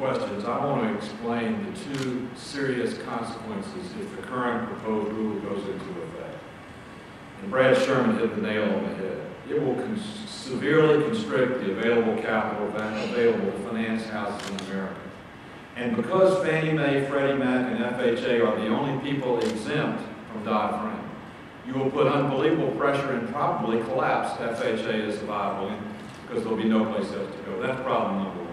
questions, I want to explain the two serious consequences if the current proposed rule goes into effect. And Brad Sherman hit the nail on the head. It will severely constrict the available capital available to finance houses in America. And because Fannie Mae, Freddie Mac, and FHA are the only people exempt from Dodd-Frank, you will put unbelievable pressure and probably collapse FHA as a viable because there'll be no place else to go. That's problem number one.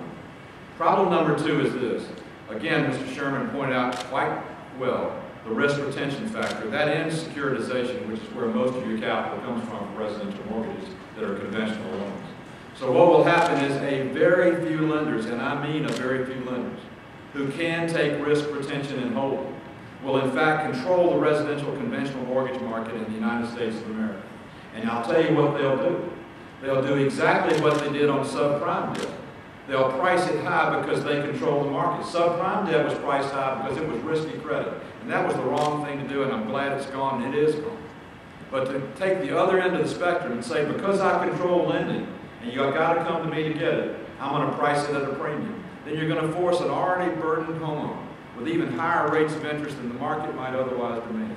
Problem number two is this. Again, Mr. Sherman pointed out quite well the risk retention factor. That ends securitization, which is where most of your capital comes from for residential mortgages that are conventional loans. So what will happen is a very few lenders, and I mean a very few lenders, who can take risk retention and holding, will in fact control the residential conventional mortgage market in the United States of America. And I'll tell you what they'll do. They'll do exactly what they did on subprime debt. They'll price it high because they control the market. Subprime debt was priced high because it was risky credit. And that was the wrong thing to do, and I'm glad it's gone, and it is gone. But to take the other end of the spectrum and say, because I control lending, and you've got to come to me to get it, I'm going to price it at a premium. Then you're going to force an already burdened homeowner with even higher rates of interest than the market might otherwise demand.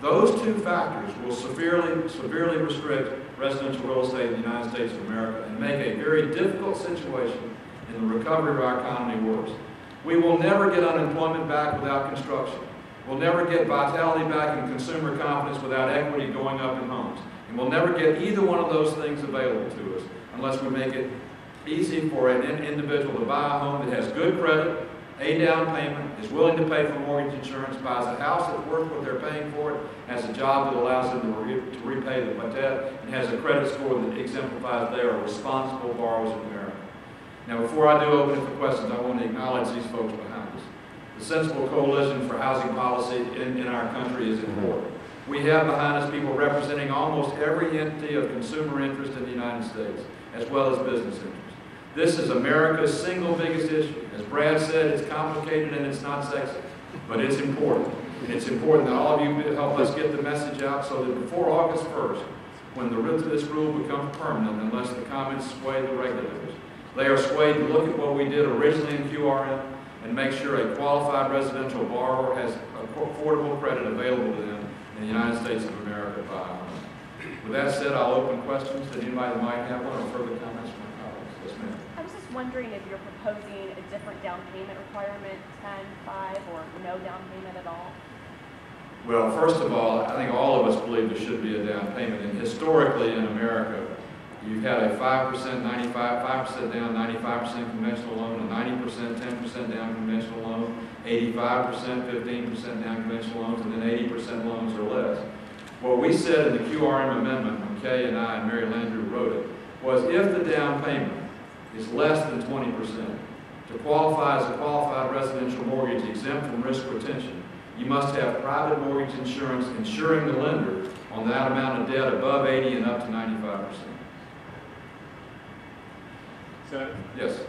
Those two factors will severely restrict residential real estate in the United States of America and make a very difficult situation in the recovery of our economy worse. We will never get unemployment back without construction. We'll never get vitality back in consumer confidence without equity going up in homes. And we'll never get either one of those things available to us unless we make it easy for an individual to buy a home that has good credit, a down payment, is willing to pay for mortgage insurance, buys a house that's worth what they're paying for it, has a job that allows them to repay the debt, and has a credit score that exemplifies they are responsible borrowers in America. Now, before I do open it for questions, I want to acknowledge these folks behind us. The sensible coalition for housing policy in our country is important. We have behind us people representing almost every entity of consumer interest in the United States, as well as business interest. This is America's single biggest issue. As Brad said, it's complicated and it's not sexy, but it's important. And it's important that all of you help us get the message out so that before August 1st, when this rule becomes permanent, unless the comments sway the regulators, they are swayed to look at what we did originally in QRM and make sure a qualified residential borrower has affordable credit available to them in the United States of America by home. With that said, I'll open questions to anybody that might have one or further comments from my colleagues. Yes, ma'am. I was just wondering if you're proposing a different down payment requirement, 10, 5, or no down payment at all? Well, first of all, I think all of us believe there should be a down payment. And historically in America, you've had a 5% down, 95% conventional loan, a 90%, 10% down conventional loan, 85%, 15% down conventional loans, and then 80% loans or less. What we said in the QRM amendment, when Kay and I and Mary Landry wrote it, was if the down payment is less than 20%, to qualify as a qualified residential mortgage exempt from risk retention, you must have private mortgage insurance insuring the lender on that amount of debt above 80 and up to 95%. Senator? Yes.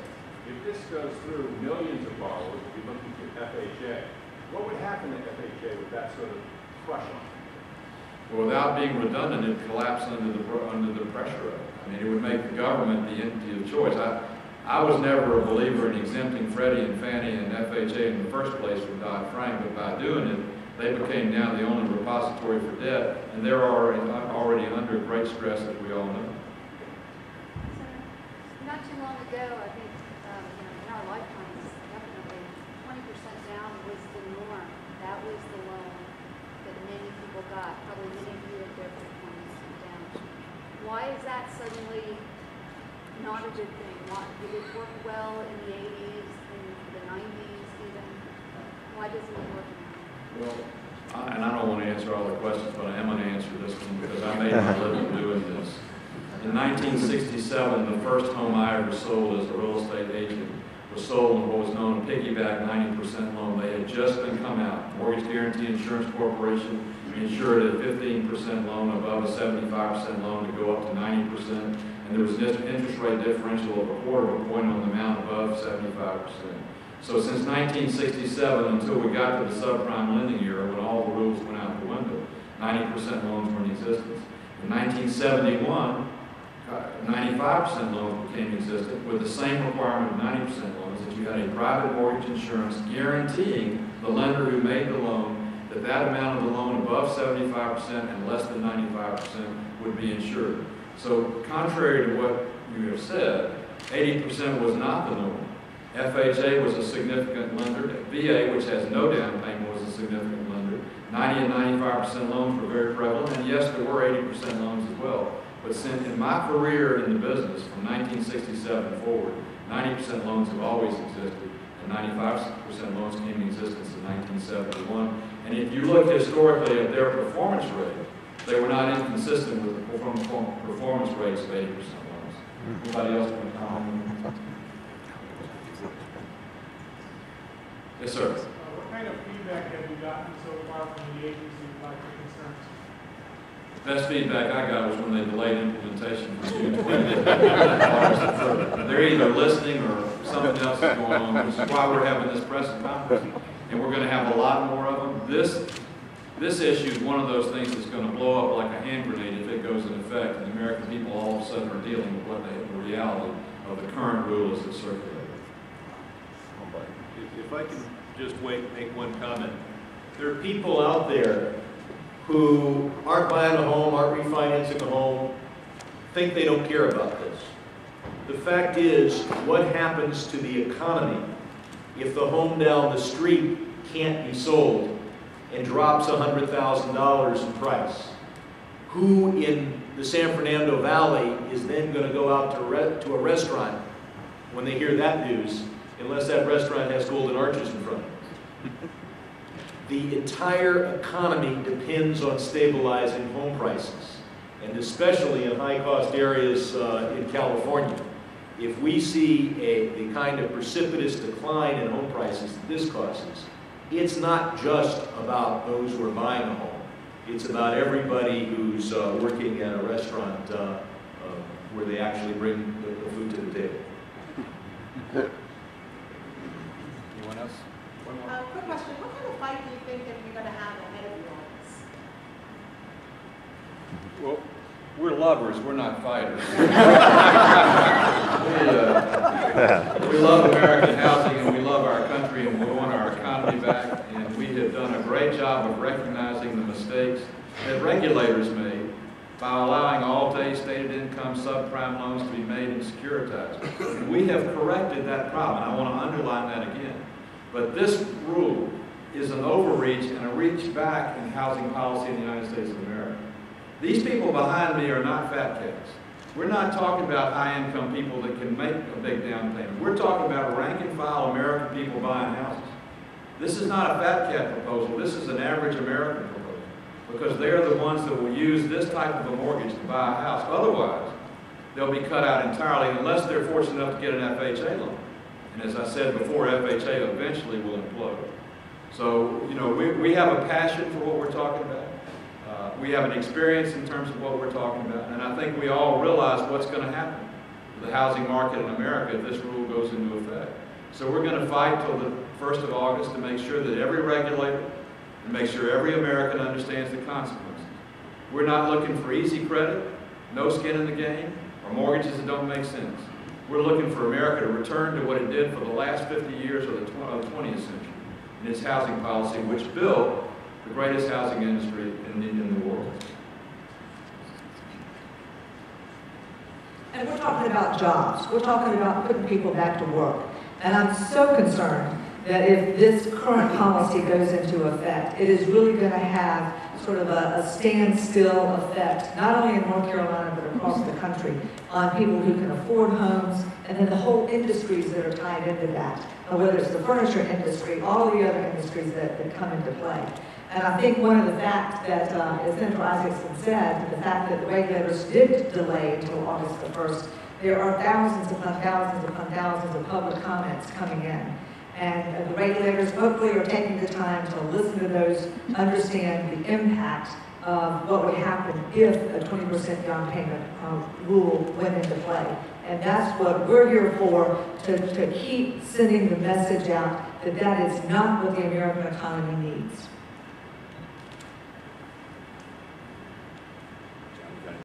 If this goes through, millions of borrowers will be looking to FHA. What would happen to FHA with that sort of crush on it? Well, without being redundant, it collapsed under the pressure of it. I mean, it would make the government the entity of choice. I was never a believer in exempting Freddie and Fannie and FHA in the first place from Dodd-Frank, but by doing it, they became now the only repository for debt, and they're already under great stress, as we all know. Not too long ago, I think, in our lifetimes, definitely 20% down was the norm. That was the loan that many people got. Probably many of you are there for 20% down. Why is that suddenly not a good thing? Did it work well in the 80s, in the 90s even? Why doesn't it work now? Well, and I don't want to answer all the questions, but I am going to answer this one because I made my living doing this. In 1967, the first home I ever sold as a real estate agent was sold on what was known as piggyback 90% loan. They had just been come out. Mortgage Guarantee Insurance Corporation insured a 15% loan above a 75% loan to go up to 90%. And there was an interest rate differential of a quarter of a point on the amount above 75%. So since 1967 until we got to the subprime lending era when all the rules went out the window, 90% loans were in existence. In 1971, 95% loans became existent with the same requirement of 90% loans, that you had a private mortgage insurance guaranteeing the lender who made the loan that that amount of the loan above 75% and less than 95% would be insured. So contrary to what you have said, 80% was not the norm. FHA was a significant lender. VA, which has no down payment, was a significant lender. 90 and 95% loans were very prevalent, and yes, there were 80% loans as well. But since in my career in the business, from 1967 forward, 90% loans have always existed, and 95% loans came into existence in 1971. And if you look historically at their performance rate, they were not inconsistent with the performance rates of 80% loans. Anybody else want to comment? Yes, sir. What kind of feedback have you gotten so far from the agency about your concerns? Best feedback I got was when they delayed implementation for June 20th. They're either listening or something else is going on, which is why we're having this press conference. And we're going to have a lot more of them. This issue is one of those things that's going to blow up like a hand grenade if it goes in effect, and the American people all of a sudden are dealing with what the reality of the current rule is that circulated. If I can just make one comment. There are people out there who aren't buying a home, aren't refinancing a home, think they don't care about this. The fact is, what happens to the economy if the home down the street can't be sold and drops $100,000 in price? Who in the San Fernando Valley is then going to go out to a restaurant when they hear that news, unless that restaurant has golden arches in front of it? The entire economy depends on stabilizing home prices, and especially in high-cost areas in California. If we see the kind of precipitous decline in home prices that this causes, it's not just about those who are buying a home. It's about everybody who's working at a restaurant where they actually bring the food to the table. Anyone else? One more. Quick question, what kind of fight do you think that you're going to have ahead of you on this? Well, we're lovers, we're not fighters. We love American housing, and we love our country, and we want our economy back, and we have done a great job of recognizing the mistakes that regulators made by allowing all-day stated income subprime loans to be made and securitized. And we have corrected that problem, and I want to underline that again. But this rule is an overreach and a reach back in housing policy in the United States of America. These people behind me are not fat cats. We're not talking about high-income people that can make a big down payment. We're talking about rank-and-file American people buying houses. This is not a fat cat proposal. This is an average American proposal, because they're the ones that will use this type of a mortgage to buy a house. Otherwise, they'll be cut out entirely unless they're fortunate enough to get an FHA loan. And as I said before, FHA eventually will implode. So, you know, we have a passion for what we're talking about. We have an experience in terms of what we're talking about. And I think we all realize what's going to happen to the housing market in America if this rule goes into effect. So we're going to fight till the 1st of August to make sure that every regulator and make sure every American understands the consequences. We're not looking for easy credit, no skin in the game, or mortgages that don't make sense. We're looking for America to return to what it did for the last 50 years of the 20th century in its housing policy, which built the greatest housing industry in the world. And we're talking about jobs. We're talking about putting people back to work. And I'm so concerned that if this current policy goes into effect, it is really going to have sort of a standstill effect, not only in North Carolina, but across the country, on people who can afford homes, and then the whole industries that are tied into that, whether it's the furniture industry, all the other industries that come into play. And I think one of the facts that, as Senator Isakson said, the fact that the regulators did delay until August the 1st, there are thousands upon thousands upon thousands of public comments coming in. And the regulators hopefully are taking the time to listen to those, understand the impact of what would happen if a 20% down payment rule went into play. And that's what we're here for, to keep sending the message out that that is not what the American economy needs.